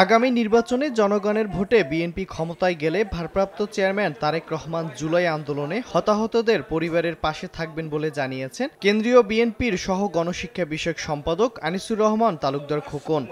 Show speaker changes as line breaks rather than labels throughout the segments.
আগামী নির্বাচনে জনগণের ভোটে বিএনপি ক্ষমতায় গেলে ভারপ্রাপ্ত চেয়ারম্যান তারেক রহমান জুলাই আন্দোলনে হতাহতদের পরিবারের পাশে থাকবেন বলে জানিয়েছেন কেন্দ্রীয় বিএনপির সহ গণশিক্ষা বিষয়ক সম্পাদক আনিসুর রহমান তালুকদার খোকন।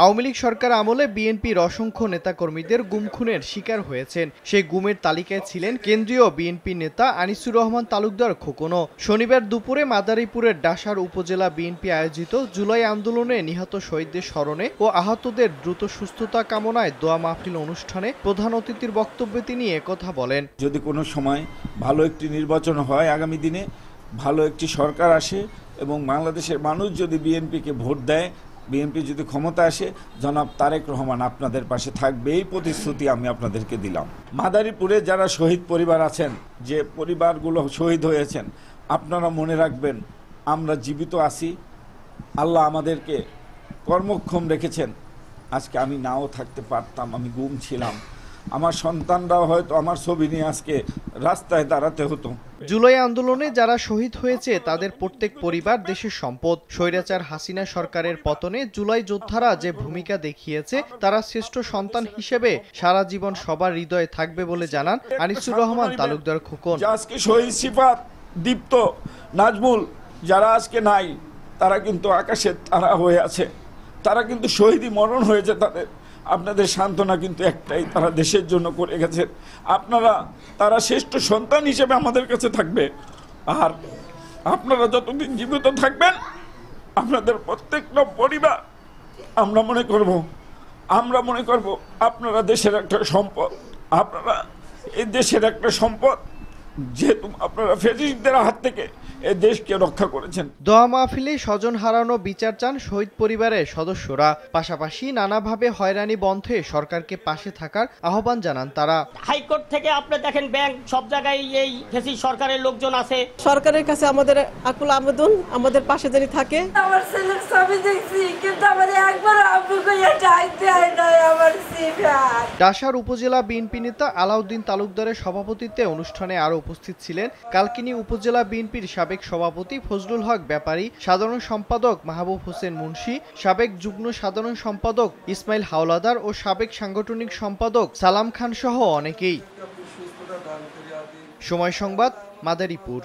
আওয়ামী লীগ সরকার আমলে বিএনপির অসংখ্য নেতাকর্মীদের গুম খুনের শিকার হয়েছেন। সেই গুমের তালিকায় ছিলেন কেন্দ্রীয় বিএনপি নেতা আনিসুর রহমান তালুকদার খোকনও। শনিবার দুপুরে মাদারীপুরের ডাসার উপজেলা বিএনপি আয়োজিত জুলাই আন্দোলনে নিহত শহীদদের স্মরণে ও আহতদের দ্রুত সুস্থতা কামনায় দোয়া মাহফিল অনুষ্ঠানে প্রধান অতিথির বক্তব্যে তিনি একথা বলেন।
যদি কোনো সময় ভালো একটি নির্বাচন হয়, আগামী দিনে ভালো একটি সরকার আসে এবং বাংলাদেশের মানুষ যদি বিএনপিকে ভোট দেয়, বিএনপি যদি ক্ষমতা আসে, জনাব তারেক রহমান আপনাদের পাশে থাকবে, এই প্রতিশ্রুতি আমি আপনাদেরকে দিলাম। মাদারীপুরে যারা শহীদ পরিবার আছেন, যে পরিবারগুলো শহীদ হয়েছেন, আপনারা মনে রাখবেন আমরা জীবিত আছি, আল্লাহ আমাদেরকে কর্মক্ষম রেখেছেন। আজকে আমি নাও থাকতে পারতাম, আমি গুম ছিলাম, আমার সন্তানরাও হয়তো আমার ছবি নিয়ে আজকে রাস্তায় দাঁড়াতে হতো।
জুলাই আন্দোলনে যারা শহীদ হয়েছে তাদের প্রত্যেক পরিবার দেশের সম্পদ। স্বৈরাচার হাসিনা সরকারের পতনে জুলাই যোদ্ধারা যে ভূমিকা দেখিয়েছে, তারা শ্রেষ্ঠ সন্তান হিসেবে সারা জীবন সবার হৃদয়ে থাকবে বলে জানান আনিসুর রহমান তালুকদার খোকন।
আজকে শহীদ সিফাত, দীপ্ত, নাজমুল যারা আজকে নাই, তারা কিন্তু আকাশের তারা হয়ে আছে, তারা কিন্তু শহীদই মরণ হয়েছে তাদের। আপনাদের সান্ত্বনা কিন্তু একটাই, তারা দেশের জন্য করে গেছেন। তারা শ্রেষ্ঠ সন্তান হিসেবে আমাদের কাছে থাকবে। আর আপনারা যতদিন জীবিত থাকবেন, আপনাদের প্রত্যেকটা পরিবার আমরা মনে করব আপনারা দেশের একটা সম্পদ, আপনারা এই দেশের একটা সম্পদ, যেহেতু আপনারা ফ্যাসিস্টদের হাত থেকে এই দেশকে রক্ষা করেছেন।
দোয়া মাহফিলে স্বজন হারানো বিচার চান শহীদ পরিবারের সদস্যরা। পাশাপাশি নানাভাবে হয়রানি বন্ধে সরকারকে পাশে থাকার আহ্বান জানান তারা।
হাইকোর্ট থেকে আপনি দেখেন, ব্যাংক, সব জায়গায় এই ফ্যাসিস্ট সরকারের লোকজন আছে।
সরকারের কাছে আমাদের আকুল আবেদন, আমাদের পাশে যদি থাকে।
আমার ছেলের ছবি দেখছি, কিন্তু আমার একবার আব্বু কইয়া ডাক দেয় না আমার সিফাত।
ডাসার উপজেলা বিএনপি নেতা আলাউদ্দিন তালুকদারের সভাপতিত্বে অনুষ্ঠানে আরো উপস্থিত ছিলেন কালকিনি উপজেলা বিএনপির সাবেক সভাপতি ফজলুল হক ব্যাপারী, সাধারণ সম্পাদক মাহবুব হোসেন মুন্সি, সাবেক যুগ্ম সাধারণ সম্পাদক ইসমাইল হাওলাদার ও সাবেক সাংগঠনিক সম্পাদক সালাম খান সহ অনেকেই। সময় সংবাদ, মাদারীপুর।